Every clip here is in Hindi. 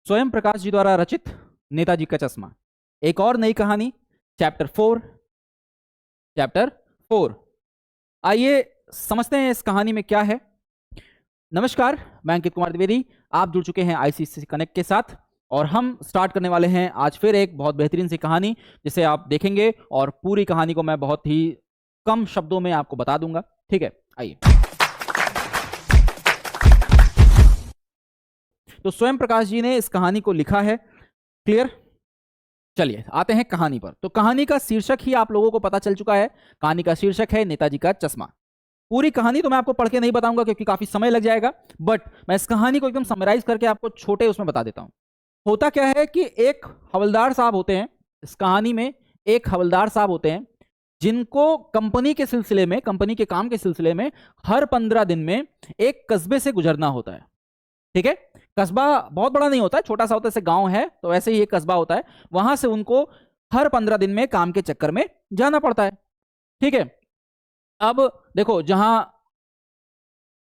स्वयं प्रकाश जी द्वारा रचित नेताजी का चश्मा, एक और नई कहानी, चैप्टर 4। आइए समझते हैं इस कहानी में क्या है। नमस्कार, मैं अंकित कुमार द्विवेदी। आप जुड़ चुके हैं आईसीसी कनेक्ट के साथ और हम स्टार्ट करने वाले हैं आज फिर एक बहुत बेहतरीन सी कहानी जिसे आप देखेंगे और पूरी कहानी को मैं बहुत ही कम शब्दों में आपको बता दूंगा। ठीक है, आइए। तो स्वयं प्रकाश जी ने इस कहानी को लिखा है। क्लियर? चलिए आते हैं कहानी पर। तो कहानी का शीर्षक ही आप लोगों को पता चल चुका है। कहानी का शीर्षक है नेताजी का चश्मा। पूरी कहानी तो मैं आपको पढ़ के नहीं बताऊंगा क्योंकि काफी समय लग जाएगा, बट मैं इस कहानी को एकदम समराइज करके आपको छोटे उसमें बता देता हूं। होता क्या है कि एक हवलदार साहब होते हैं इस कहानी में। एक हवलदार साहब होते हैं जिनको कंपनी के सिलसिले में, कंपनी के काम के सिलसिले में हर 15 दिन में एक कस्बे से गुजरना होता है। ठीक है, कस्बा बहुत बड़ा नहीं होता है, छोटा सा होता है, जैसे गांव है तो वैसे ही एक कस्बा होता है। वहां से उनको हर 15 दिन में काम के चक्कर में जाना पड़ता है। ठीक है, अब देखो, जहां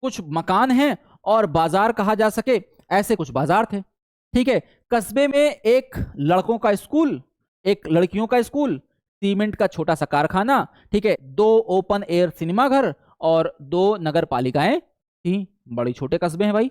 कुछ मकान हैं और बाजार कहा जा सके ऐसे कुछ बाजार थे। ठीक है, कस्बे में एक लड़कों का स्कूल, एक लड़कियों का स्कूल, सीमेंट का छोटा सा कारखाना, ठीक है, 2 ओपन एयर सिनेमा घर और 2 नगर पालिकाएं थी। बड़ी छोटे कस्बे हैं भाई।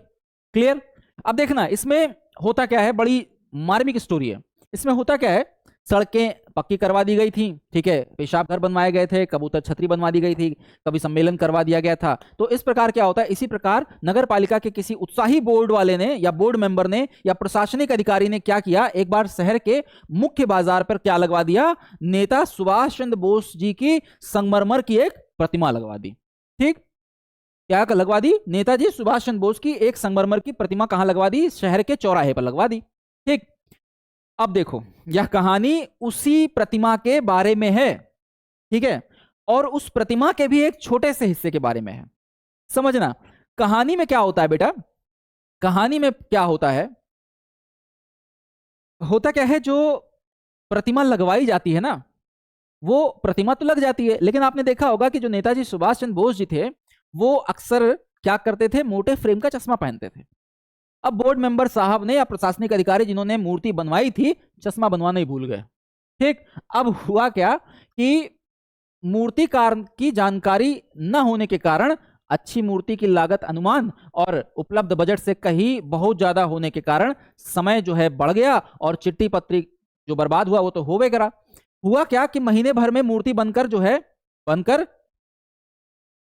क्लियर? अब देखना इसमें होता क्या है, बड़ी मार्मिक स्टोरी है। इसमें होता क्या है, सड़कें पक्की करवा दी गई थी, ठीक है, पेशाब घर बनवाए गए थे, कबूतर छतरी बनवा दी गई थी, कभी सम्मेलन करवा दिया गया था। तो इस प्रकार क्या होता है, इसी प्रकार नगर पालिका के किसी उत्साही बोर्ड वाले ने या बोर्ड मेंबर ने या प्रशासनिक अधिकारी ने क्या किया, एक बार शहर के मुख्य बाजार पर क्या लगवा दिया, नेता सुभाष चंद्र बोस जी की संगमरमर की एक प्रतिमा लगवा दी। ठीक, क्या लगवा दी, नेताजी सुभाष चंद्र बोस की एक संगमरमर की प्रतिमा कहां लगवा दी, शहर के चौराहे पर लगवा दी। ठीक, अब देखो यह कहानी उसी प्रतिमा के बारे में है। ठीक है, और उस प्रतिमा के भी एक छोटे से हिस्से के बारे में है। समझना कहानी में क्या होता है बेटा, कहानी में क्या होता है, होता क्या है, जो प्रतिमा लगवाई जाती है ना, वो प्रतिमा तो लग जाती है, लेकिन आपने देखा होगा कि जो नेताजी सुभाष चंद्र बोस जी थे वो अक्सर क्या करते थे, मोटे फ्रेम का चश्मा पहनते थे। अब बोर्ड मेंबर साहब ने या प्रशासनिक अधिकारी जिन्होंने मूर्ति बनवाई थी, चश्मा बनवाना ही भूल गए। ठीक, अब हुआ क्या कि मूर्तिकार की जानकारी न होने के कारण, अच्छी मूर्ति की लागत अनुमान और उपलब्ध बजट से कहीं बहुत ज्यादा होने के कारण समय जो है बढ़ गया और चिट्ठी पत्री जो बर्बाद हुआ वो तो हो गया। हुआ क्या कि महीने भर में मूर्ति बनकर जो है, बनकर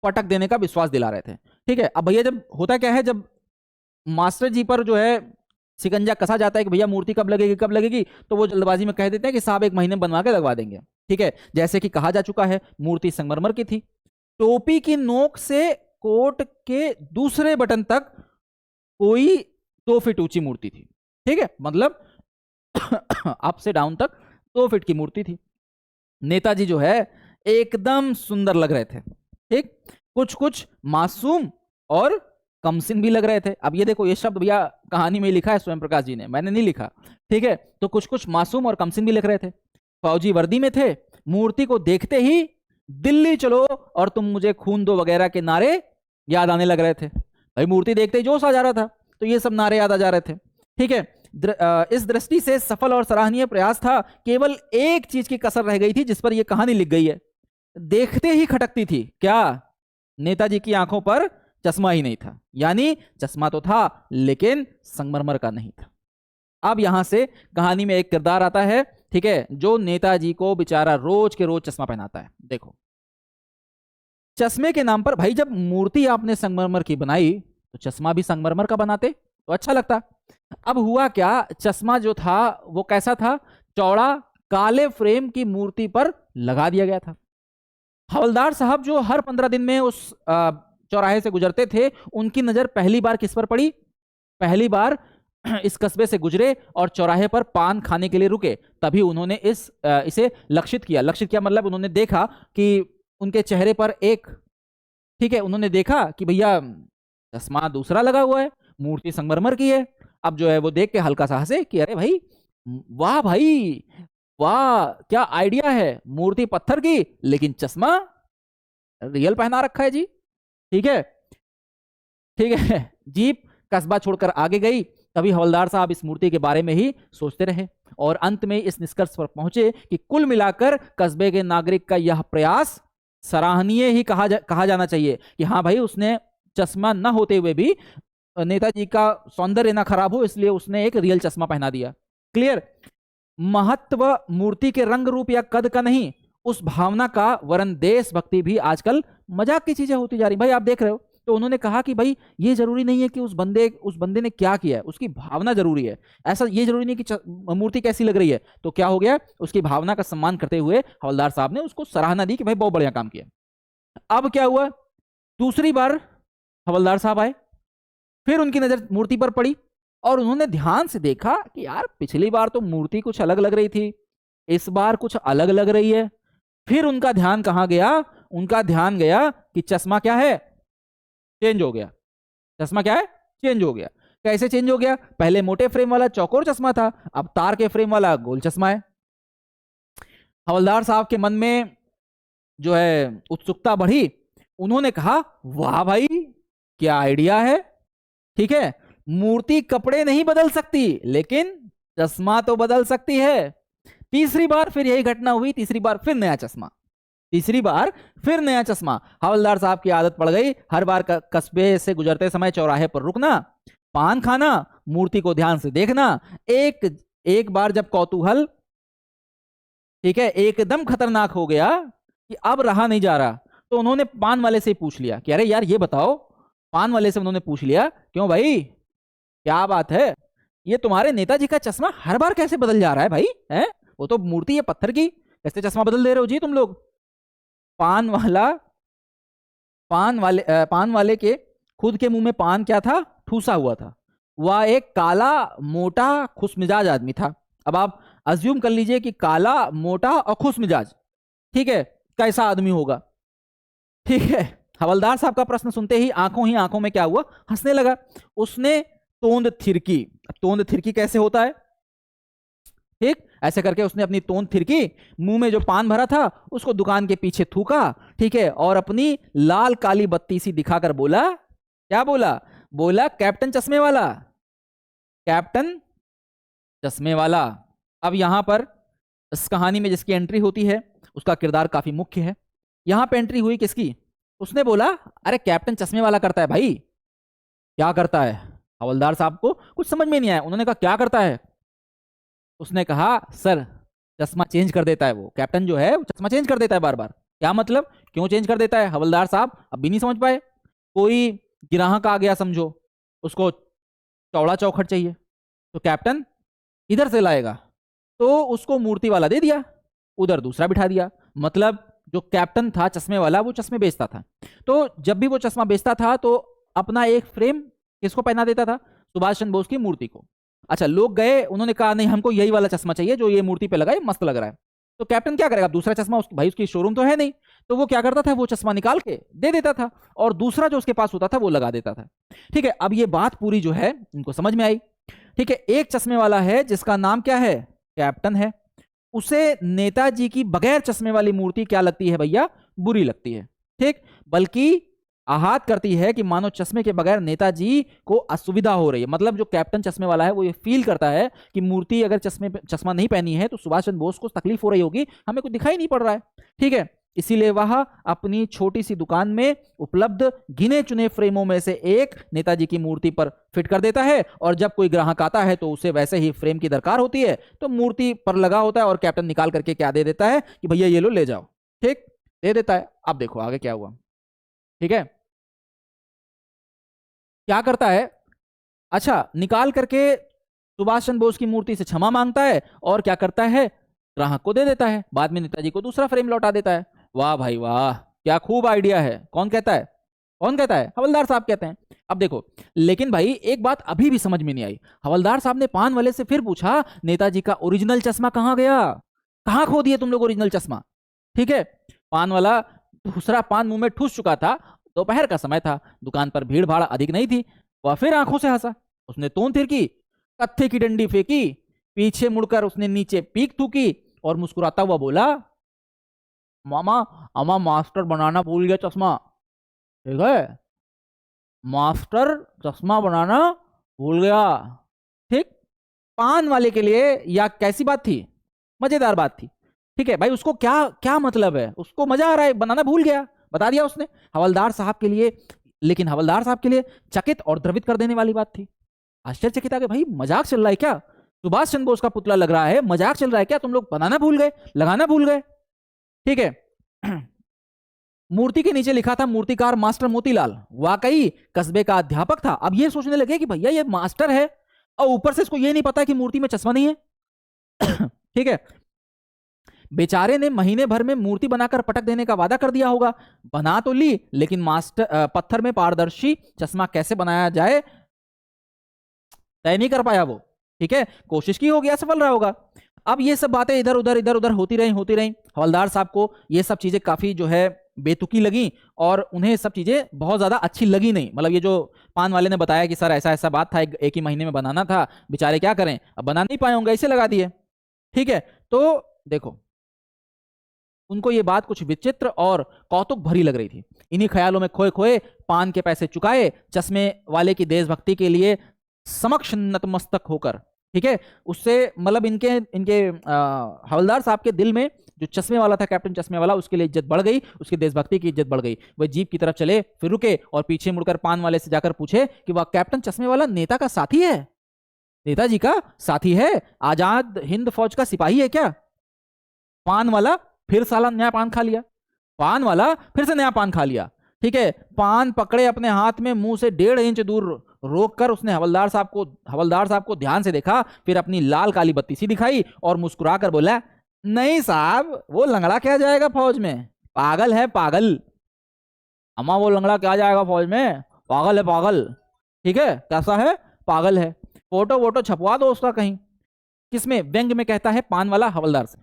पटक देने का विश्वास दिला रहे थे। ठीक है, अब भैया जब होता क्या है, जब मास्टर जी पर जो है शिकंजा कसा जाता है कि भैया मूर्ति कब लगेगी कब लगेगी, तो वो जल्दबाजी में कह देते हैं कि साहब 1 महीने बनवा के लगवा देंगे। ठीक है, जैसे कि कहा जा चुका है मूर्ति संगमरमर की थी। टोपी की नोक से कोट के दूसरे बटन तक कोई 2 फीट ऊंची मूर्ति थी। ठीक है, मतलब अप से डाउन तक 2 फीट की मूर्ति थी। नेताजी जो है एकदम सुंदर लग रहे थे। ठीक, कुछ कुछ मासूम और कमसिन भी लग रहे थे। अब ये देखो, ये शब्द भैया कहानी में लिखा है स्वयं प्रकाश जी ने, मैंने नहीं लिखा। ठीक है, तो कुछ कुछ मासूम और कमसिन भी लिख रहे थे। फौजी वर्दी में थे। मूर्ति को देखते ही दिल्ली चलो और तुम मुझे खून दो वगैरह के नारे याद आने लग रहे थे। भाई मूर्ति देखते ही जोश आ जा रहा था, तो ये सब नारे याद आ जा रहे थे। ठीक है, इस दृष्टि से सफल और सराहनीय प्रयास था। केवल एक चीज की कसर रह गई थी जिस पर यह कहानी लिख गई है। देखते ही खटकती थी क्या, नेताजी की आंखों पर चश्मा ही नहीं था। यानी चश्मा तो था लेकिन संगमरमर का नहीं था। अब यहां से कहानी में एक किरदार आता है, ठीक है, जो नेताजी को बेचारा रोज के रोज चश्मा पहनाता है। देखो, चश्मे के नाम पर भाई जब मूर्ति आपने संगमरमर की बनाई तो चश्मा भी संगमरमर का बनाते तो अच्छा लगता। अब हुआ क्या, चश्मा जो था वो कैसा था, चौड़ा काले फ्रेम की मूर्ति पर लगा दिया गया था। हवलदार साहब जो हर 15 दिन में उस चौराहे से गुजरते थे, उनकी नजर पहली बार किस पर पड़ी, पहली बार इस कस्बे से गुजरे और चौराहे पर पान खाने के लिए रुके, तभी उन्होंने इसे लक्षित किया। लक्षित किया मतलब उन्होंने देखा कि उनके चेहरे पर एक, ठीक है, उन्होंने देखा कि भैया चश्मा दूसरा लगा हुआ है, मूर्ति संगमरमर की है। अब जो है वो देख के हल्का सा हंसे कि अरे भाई, वाह भाई वाह, क्या आइडिया है, मूर्ति पत्थर की लेकिन चश्मा रियल पहना रखा है जी। ठीक है, ठीक है, जीप कस्बा छोड़कर आगे गई। तभी हवलदार साहब इस मूर्ति के बारे में ही सोचते रहे और अंत में इस निष्कर्ष पर पहुंचे कि कुल मिलाकर कस्बे के नागरिक का यह प्रयास सराहनीय ही कहा जाना चाहिए कि हाँ भाई, उसने चश्मा न होते हुए भी नेताजी का सौंदर्य ना खराब हो इसलिए उसने एक रियल चश्मा पहना दिया। क्लियर। महत्व मूर्ति के रंग रूप या कद का नहीं, उस भावना का, वरन देशभक्ति भी आजकल मजाक की चीजें होती जा रही। भाई आप देख रहे हो, तो उन्होंने कहा कि भाई ये जरूरी नहीं है कि उस बंदे ने क्या किया है, उसकी भावना जरूरी है। ऐसा ये जरूरी नहीं कि मूर्ति कैसी लग रही है, तो क्या हो गया, उसकी भावना का सम्मान करते हुए हवलदार साहब ने उसको सराहना दी कि भाई बहुत बढ़िया काम किया। अब क्या हुआ, दूसरी बार हवलदार साहब आए, फिर उनकी नजर मूर्ति पर पड़ी और उन्होंने ध्यान से देखा कि यार पिछली बार तो मूर्ति कुछ अलग लग रही थी, इस बार कुछ अलग लग रही है। फिर उनका ध्यान कहां गया, उनका ध्यान गया कि चश्मा क्या है, चेंज हो गया। चश्मा क्या है, चेंज हो गया। कैसे चेंज हो गया, पहले मोटे फ्रेम वाला चौकोर चश्मा था, अब तार के फ्रेम वाला गोल चश्मा है। हवलदार साहब के मन में जो है उत्सुकता बढ़ी, उन्होंने कहा वाह भाई क्या आइडिया है। ठीक है, मूर्ति कपड़े नहीं बदल सकती लेकिन चश्मा तो बदल सकती है। तीसरी बार फिर यही घटना हुई, तीसरी बार फिर नया चश्मा, तीसरी बार फिर नया चश्मा। हवलदार साहब की आदत पड़ गई हर बार कस्बे से गुजरते समय चौराहे पर रुकना, पान खाना, मूर्ति को ध्यान से देखना। एक बार जब कौतूहल, ठीक है, एकदम खतरनाक हो गया कि अब रहा नहीं जा रहा, तो उन्होंने पान वाले से पूछ लिया कि अरे यार ये बताओ, पान वाले से उन्होंने पूछ लिया क्यों भाई क्या बात है, ये तुम्हारे नेताजी का चश्मा हर बार कैसे बदल जा रहा है भाई, है वो तो मूर्ति है पत्थर की, कैसे चश्मा बदल दे रहे हो जी तुम लोग। पान वाले के खुद के मुंह में पान क्या था, ठूसा हुआ था। वह एक काला मोटा खुशमिजाज आदमी था। अब आप अज्यूम कर लीजिए कि काला मोटा और खुशमिजाज, ठीक है, कैसा आदमी होगा। ठीक है, हवलदार साहब का प्रश्न सुनते ही आंखों में क्या हुआ, हंसने लगा। उसने तोंद थिरकी। तोंद थिरकी कैसे होता है, ठीक, ऐसे करके उसने अपनी तोंद थिरकी, मुंह में जो पान भरा था उसको दुकान के पीछे थूका, ठीक है, और अपनी लाल काली बत्ती सी दिखाकर बोला, क्या बोला, बोला कैप्टन चश्मे वाला, कैप्टन चश्मे वाला। अब यहां पर इस कहानी में जिसकी एंट्री होती है उसका किरदार काफी मुख्य है। यहां पे एंट्री हुई किसकी, उसने बोला अरे कैप्टन चश्मे वाला करता है भाई। क्या करता है, हवलदार साहब को कुछ समझ में नहीं आया। उन्होंने कहा क्या करता है, उसने कहा सर चश्मा चेंज कर देता है, वो कैप्टन जो है वो चश्मा चेंज कर देता है बार बार। क्या मतलब, क्यों चेंज कर देता है, हवलदार साहब अब भी नहीं समझ पाए। कोई ग्राहक आ गया समझो, उसको चौड़ा चौखट चाहिए, तो कैप्टन इधर से लाएगा, तो उसको मूर्ति वाला दे दिया, उधर दूसरा बिठा दिया। मतलब जो कैप्टन था चश्मे वाला वो चश्मे बेचता था, तो जब भी वो चश्मा बेचता था तो अपना एक फ्रेम किसको पहना देता था, सुभाष चंद्र बोस की मूर्ति को। अच्छा, लोग गए, उन्होंने कहा नहीं हमको यही वाला चश्मा चाहिए जो ये मूर्ति पे लगा है, मस्त लग रहा है। तो कैप्टन क्या करेगा, दूसरा चश्मा भाई उसकी शोरूम तो है नहीं, तो वो क्या करता था, वो चश्मा निकाल के दे देता था और दूसरा जो उसके पास होता था वो लगा देता था। ठीक है, अब ये बात पूरी जो है उनको समझ में आई। ठीक है, एक चश्मे वाला है जिसका नाम क्या है, कैप्टन है, उसे नेताजी की बगैर चश्मे वाली मूर्ति क्या लगती है भैया, बुरी लगती है। ठीक, बल्कि आहत करती है कि मानो चश्मे के बगैर नेताजी को असुविधा हो रही है। मतलब जो कैप्टन चश्मे वाला है वो ये फील करता है कि मूर्ति अगर चश्मा नहीं पहनी है तो सुभाष चंद्र बोस को तकलीफ हो रही होगी, हमें कुछ दिखाई नहीं पड़ रहा है। ठीक है, इसीलिए वह अपनी छोटी सी दुकान में उपलब्ध गिने चुने फ्रेमों में से एक नेताजी की मूर्ति पर फिट कर देता है, और जब कोई ग्राहक आता है तो उसे वैसे ही फ्रेम की दरकार होती है तो मूर्ति पर लगा होता है और कैप्टन निकाल करके क्या दे देता है कि भैया ये लो ले जाओ। ठीक, दे देता है। अब देखो आगे क्या हुआ। ठीक है, क्या करता है, अच्छा निकाल करके सुभाष चंद्र बोस की मूर्ति से क्षमा मांगता है और क्या करता है, ग्राहक को दे देता है। बाद में नेताजी को दूसरा फ्रेम लौटा देता है। वाह भाई वाह, क्या खूब आइडिया है। कौन कहता है, कौन कहता है, हवलदार साहब कहते हैं। अब देखो, लेकिन भाई एक बात अभी भी समझ में नहीं आई। हवलदार साहब ने पान वाले से फिर पूछा नेताजी का ओरिजिनल चश्मा कहां गया, कहां खो दिए तुम लोग ओरिजिनल चश्मा। ठीक है, पान वाला दूसरा पान मुंह में ठूस चुका था, दोपहर का समय था, दुकान पर भीड़ भाड़ अधिक नहीं थी। वह फिर आंखों से हंसा, उसने तोन थिरकी, कत्थे की डंडी फेंकी, पीछे मुड़कर उसने नीचे पीक थूकी और मुस्कुराता हुआ बोला, मामा अमा मास्टर बनाना भूल गया चश्मा। ठीक है, मास्टर चश्मा बनाना भूल गया। पान वाले के लिए या कैसी बात थी, मजेदार बात थी। ठीक है भाई, उसको क्या क्या मतलब है, उसको मजा आ रहा है, बनाना भूल गया, बता दिया उसने हवलदार साहब के लिए। लेकिन हवलदार साहब के लिए चकित और द्रवित कर देने वाली बात थी। आश्चर्यचकित आ गए, भाई मजाक चल रहा है क्या, सुभाष चंद्र बोस का पुतला लग रहा है, मजाक चल रहा है क्या, तुम लोग बनाना भूल गए, लगाना भूल गए। ठीक है। मूर्ति के नीचे लिखा था मूर्तिकार मास्टर मोतीलाल, वाकई कस्बे का अध्यापक था। अब ये सोचने लगे कि भैया ये मास्टर है और ऊपर से इसको ये नहीं पता कि मूर्ति में चश्मा नहीं है। ठीक है, बेचारे ने महीने भर में मूर्ति बनाकर पटक देने का वादा कर दिया होगा, बना तो ली, लेकिन मास्टर पत्थर में पारदर्शी चश्मा कैसे बनाया जाए तय नहीं कर पाया वो। ठीक है, कोशिश की होगी, असफल रहा होगा। अब ये सब बातें इधर उधर होती रही। हवलदार साहब को ये सब चीजें काफी जो है बेतुकी लगी और उन्हें सब चीजें बहुत ज्यादा अच्छी लगी नहीं। मतलब ये जो पान वाले ने बताया कि सर ऐसा ऐसा बात था, एक ही महीने में बनाना था, बेचारे क्या करें, अब बना नहीं पाए होंगे, इसे लगा दिए। ठीक है, तो देखो उनको ये बात कुछ विचित्र और कौतुक भरी लग रही थी। इन्हीं ख्यालों में खोए खोए पान के पैसे चुकाए, चश्मे वाले की देशभक्ति के लिए समक्ष नतमस्तक होकर। ठीक है, उससे मतलब इनके हवलदार साहब के दिल में जो चश्मे वाला था, कैप्टन चश्मे वाला, उसके लिए इज्जत बढ़ गई, उसकी देशभक्ति की इज्जत बढ़ गई। वह जीप की तरफ चले, फिर रुके और पीछे मुड़कर पान वाले से जाकर पूछे कि वह कैप्टन चश्मे वाला नेता का साथी है, नेताजी का साथी है, आजाद हिंद फौज का सिपाही है क्या? पान वाला फिर साला नया पान खा लिया, पान वाला फिर से नया पान खा लिया। ठीक है, पान पकड़े अपने हाथ में, मुंह से 1.5 इंच दूर रोक कर उसने हवलदार साहब को ध्यान से देखा, फिर अपनी लाल काली बत्ती सी दिखाई और मुस्कुरा कर बोला, नहीं साहब, वो लंगड़ा क्या जाएगा फौज में, पागल है पागल। अम्मा वो लंगड़ा क्या जाएगा फौज में, पागल है पागल। ठीक है, कैसा है, पागल है। फोटो वोटो छपवा दो उसका कहीं। किसमें, व्यंग में कहता है पान वाला हवलदार से।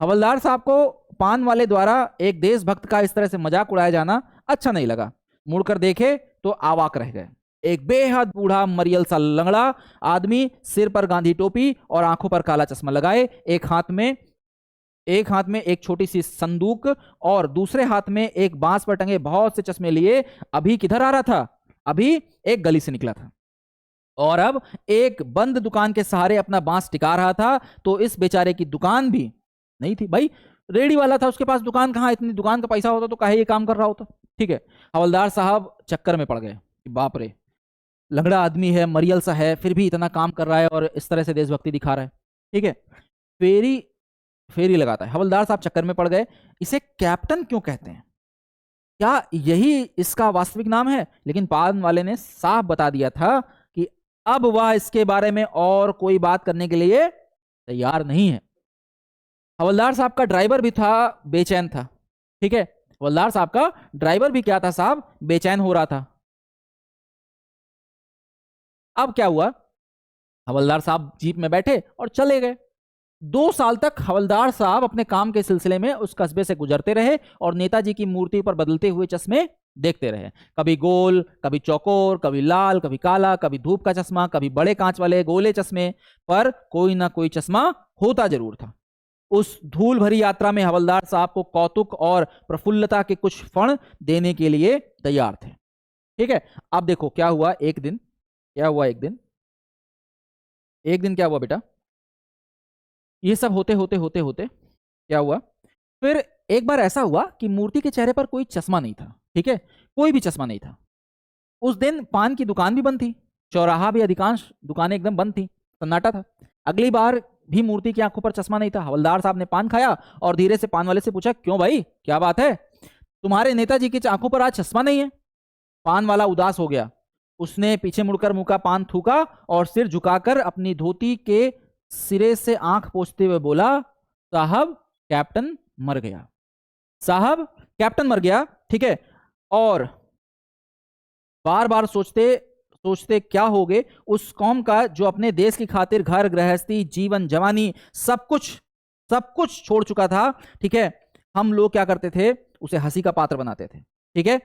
हवलदार साहब को पान वाले द्वारा एक देशभक्त का इस तरह से मजाक उड़ाया जाना अच्छा नहीं लगा। मुड़कर देखे तो अवाक रह गए। एक बेहद बूढ़ा मरियल सा लंगड़ा आदमी, सिर पर गांधी टोपी और आंखों पर काला चश्मा लगाए, एक हाथ में एक छोटी सी संदूक और दूसरे हाथ में एक बांस पर टंगे बहुत से चश्मे लिए अभी किधर आ रहा था, अभी एक गली से निकला था और अब एक बंद दुकान के सहारे अपना बांस टिका रहा था। तो इस बेचारे की दुकान भी नहीं थी भाई, रेडी वाला था, उसके पास दुकान कहाँ, इतनी दुकान का पैसा होता तो काहे ये काम कर रहा होता। ठीक है, हवलदार साहब चक्कर में पड़ गए, बाप रे, लंगड़ा आदमी है, मरियल सा है, फिर भी इतना काम कर रहा है और इस तरह से देशभक्ति दिखा रहा है। ठीक है, फेरी लगाता है। हवलदार साहब चक्कर में पड़ गए, इसे कैप्टन क्यों कहते हैं, क्या यही इसका वास्तविक नाम है? लेकिन पान वाले ने साफ बता दिया था कि अब वह इसके बारे में और कोई बात करने के लिए तैयार नहीं है। हवलदार साहब का ड्राइवर भी था, बेचैन था। ठीक है, हवलदार साहब का ड्राइवर भी क्या था साहब, बेचैन हो रहा था। अब क्या हुआ, हवलदार साहब जीप में बैठे और चले गए। 2 साल तक हवलदार साहब अपने काम के सिलसिले में उस कस्बे से गुजरते रहे और नेताजी की मूर्ति पर बदलते हुए चश्मे देखते रहे, कभी गोल, कभी चौकोर, कभी लाल, कभी काला, कभी धूप का चश्मा, कभी बड़े कांच वाले गोले चश्मे, पर कोई ना कोई चश्मा होता जरूर था। उस धूल भरी यात्रा में हवलदार साहब को कौतुक और प्रफुल्लता के कुछ फण देने के लिए तैयार थे। ठीक है, अब देखो क्या हुआ एक दिन, क्या हुआ बेटा, ये सब होते क्या हुआ, फिर एक बार ऐसा हुआ कि मूर्ति के चेहरे पर कोई चश्मा नहीं था। ठीक है, कोई भी चश्मा नहीं था। उस दिन पान की दुकान भी बंद थी, चौराहा भी, अधिकांश दुकानें एकदम बंद थी, सन्नाटा था। अगली बार भी मूर्ति की आंखों पर चश्मा नहीं था। हवलदार साहब ने पान खाया और धीरे से पान वाले से पूछा, क्यों भाई, क्या बात है, तुम्हारे नेताजी की आंखों पर आज चश्मा नहीं है? पान वाला उदास हो गया, उसने पीछे मुड़कर मुंह का पान थूका और सिर झुकाकर अपनी धोती के सिरे से आंख पोंछते हुए बोला, साहब कैप्टन मर गया, साहब कैप्टन मर गया। ठीक है, और बार बार सोचते क्या होगे उस कौम का जो अपने देश की खातिर घर गृहस्थी, जीवन, जवानी सब कुछ छोड़ चुका था। ठीक है, हम लोग क्या करते थे, उसे हंसी का पात्र बनाते थे। ठीक है,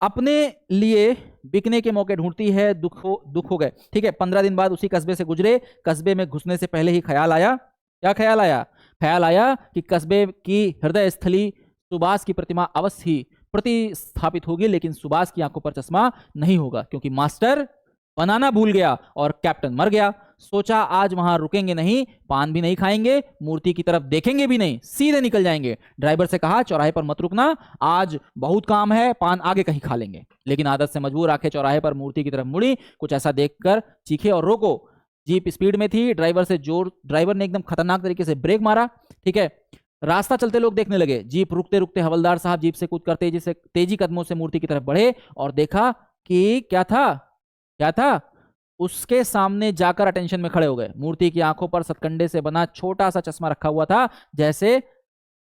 अपने लिए बिकने के मौके ढूंढती है, दुख हो गए। ठीक है, 15 दिन बाद उसी कस्बे से गुजरे। कस्बे में घुसने से पहले ही ख्याल आया, क्या ख्याल आया? ख्याल आया कि कस्बे की हृदय स्थली सुभाष की प्रतिमा अवश्य ही प्रतिस्थापित होगी, लेकिन सुभाष की आंखों पर चश्मा नहीं होगा, क्योंकि मास्टर बनाना भूल गया और कैप्टन मर गया। सोचा आज वहां रुकेंगे नहीं, पान भी नहीं खाएंगे, मूर्ति की तरफ देखेंगे भी नहीं, सीधे निकल जाएंगे। ड्राइवर से कहा चौराहे पर मत रुकना, आज बहुत काम है, पान आगे कहीं खा लेंगे। लेकिन आदत से मजबूर आंखें चौराहे पर मूर्ति की तरफ मुड़ी, कुछ ऐसा देखकर चीखे और रोको। जीप स्पीड में थी, ड्राइवर ने एकदम खतरनाक तरीके से ब्रेक मारा। ठीक है, रास्ता चलते लोग देखने लगे। जीप रुकते रुकते हवलदार साहब जीप से कूदकर तेजी कदमों से मूर्ति की तरफ बढ़े और देखा कि क्या था उसके सामने जाकर अटेंशन में खड़े हो गए। मूर्ति की आंखों पर सतकंडे से बना छोटा सा चश्मा रखा हुआ था, जैसे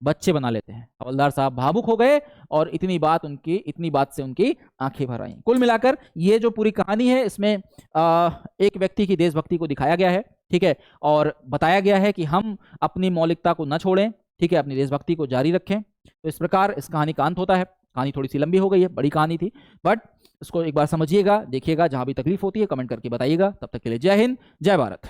बच्चे बना लेते हैं। हवलदार साहब भावुक हो गए और इतनी बात से उनकी आंखें भर आई। कुल मिलाकर ये जो पूरी कहानी है, इसमें एक व्यक्ति की देशभक्ति को दिखाया गया है। ठीक है, और बताया गया है कि हम अपनी मौलिकता को न छोड़ें, ठीक है, अपनी देशभक्ति को जारी रखें। तो इस प्रकार इस कहानी का अंत होता है। कहानी थोड़ी सी लंबी हो गई है, बड़ी कहानी थी, बट इसको एक बार समझिएगा, देखिएगा। जहां भी तकलीफ होती है कमेंट करके बताइएगा। तब तक के लिए जय हिंद, जय भारत।